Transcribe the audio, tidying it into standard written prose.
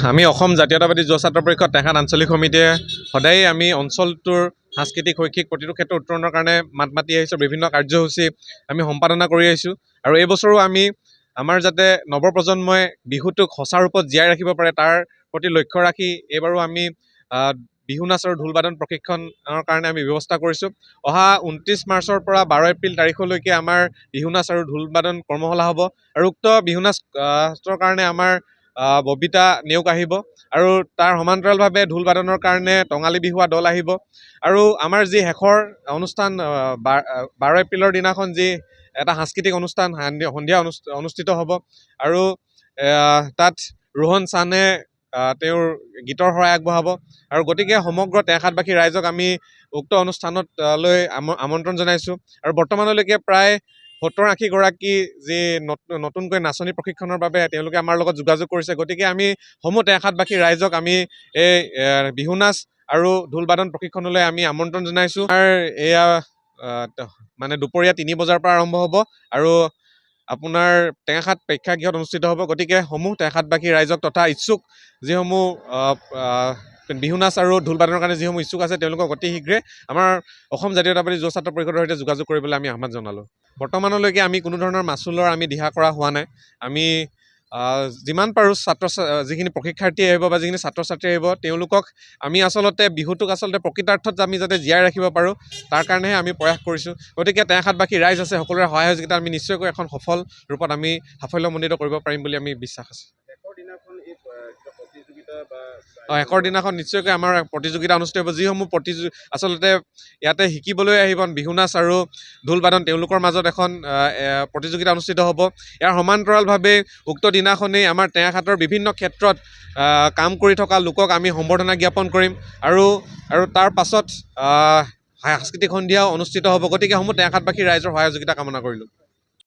আমি অসম জাতীয়তাবাদী যুৱ ছাত্ৰ পৰিষদ টেঙাখাত আঞ্চলিক সমিতিয়ে সদায় আমি অঞ্চলটোৰ সাংস্কৃতিক শৈক্ষিক প্ৰতিটো ক্ষেত্ৰত উত্তৰণৰ কাৰণে মাত মাতি আহিছোঁ। বিভিন্ন কাৰ্যসূচী আমি সম্পাদনা কৰি আহিছোঁ আৰু এই বছৰো আমি আমাৰ যাতে নৱপ্ৰজন্মই বিহুটোক সঁচা ৰূপত জীয়াই ৰাখিব পাৰে তাৰ প্ৰতি লক্ষ্য ৰাখি এইবাৰো আমি বিহু নাচ আৰু ঢোল বাদন প্ৰশিক্ষণৰ কাৰণে আমি ব্যৱস্থা কৰিছোঁ। অহা 29 মাৰ্চৰ পৰা 12 এপ্ৰিল তাৰিখলৈকে আমাৰ বিহু নাচ আৰু ঢোল বাদন কৰ্মশালা হ'ব আৰু উক্ত বিহু নাচৰ কাৰণে আমাৰ ববিতা নেওগ আহিব আৰু তাৰ সমান্তৰালভাৱে ঢোল বাদনৰ কাৰণে টঙালী বিহুৱা দল আহিব আৰু আমাৰ যি শেষৰ অনুষ্ঠান 12 এপ্ৰিলৰ দিনাখন যি এটা সাংস্কৃতিক অনুষ্ঠান সন্ধিয়া অনুষ্ঠিত হ'ব আৰু তাত ৰোহন চানে তেওঁৰ গীতৰ শৰাই আগবঢ়াব আৰু গতিকে সমগ্ৰ টেঙাখাতবাসী ৰাইজক আমি উক্ত অনুষ্ঠানত লৈ আমন্ত্ৰণ জনাইছোঁ আৰু বৰ্তমানলৈকে প্ৰায় 70-80 গৰাকী যি নতুনকৈ নাচনী প্ৰশিক্ষণৰ বাবে তেওঁলোকে আমাৰ লগত যোগাযোগ কৰিছে। গতিকে আমি সমূহ টেঙাখাতবাসী ৰাইজক আমি এই বিহু নাচ আৰু ঢোল বাদন প্ৰশিক্ষণলৈ আমি আমন্ত্ৰণ জনাইছোঁ। আমাৰ এয়া মানে দুপৰীয়া 3 বজাৰ পৰা আৰম্ভ হ'ব আৰু আপোনাৰ টেঙাখাত প্ৰেক্ষাগৃহত অনুষ্ঠিত হ'ব। গতিকে সমূহ টেঙাখাতবাসী ৰাইজক তথা ইচ্ছুক যিসমূহ বিহু নাচ আৰু ঢোল বাদনৰ কাৰণে যিসমূহ ইচ্ছুক আছে তেওঁলোকক অতি শীঘ্ৰে আমাৰ অসম জাতীয়তাবাদী যুৱ ছাত্ৰ পৰিষদৰ সৈতে যোগাযোগ কৰিবলৈ আমি আহ্বান জনালোঁ। বৰ্তমানলৈকে আমি কোনো ধৰণৰ মাচুলৰ আমি দিহা কৰা হোৱা নাই। আমি যিমান পাৰোঁ যিখিনি প্ৰশিক্ষাৰ্থী আহিব বা যিখিনি ছাত্ৰ ছাত্ৰী আহিব তেওঁলোকক আমি আচলতে বিহুটোক আচলতে প্ৰকৃতাৰ্থত আমি যাতে জীয়াই ৰাখিব পাৰোঁ তাৰ কাৰণেহে আমি প্ৰয়াস কৰিছোঁ। গতিকে টেঙাখাতবাসী ৰাইজ আছে সকলোৰে সহায় সহযোগিতা আমি নিশ্চয়কৈ এখন সফল ৰূপত আমি সাফল্যমণ্ডিত কৰিব পাৰিম বুলি আমি বিশ্বাস আছে। শেষৰ দিনাখন নিশ্চয়কৈ আমাৰ প্ৰতিযোগিতা অনুষ্ঠিত হ'ব। যিসমূহ আচলতে ইয়াতে শিকিবলৈ আহিব বিহু নাচ আৰু ঢোল বাদন তেওঁলোকৰ মাজত এখন প্ৰতিযোগিতা অনুষ্ঠিত হ'ব। ইয়াৰ সমান্তৰালভাৱে উক্ত দিনাখনেই আমাৰ টেঙাখাতৰ বিভিন্ন ক্ষেত্ৰত কাম কৰি থকা লোকক আমি সম্বৰ্ধনা জ্ঞাপন কৰিম আৰু তাৰ পাছত সাংস্কৃতিক সন্ধিয়াও অনুষ্ঠিত হ'ব। গতিকে সমূহ টেঙাখাতবাসী ৰাইজৰ সহায় সহযোগিতা কামনা কৰিলোঁ।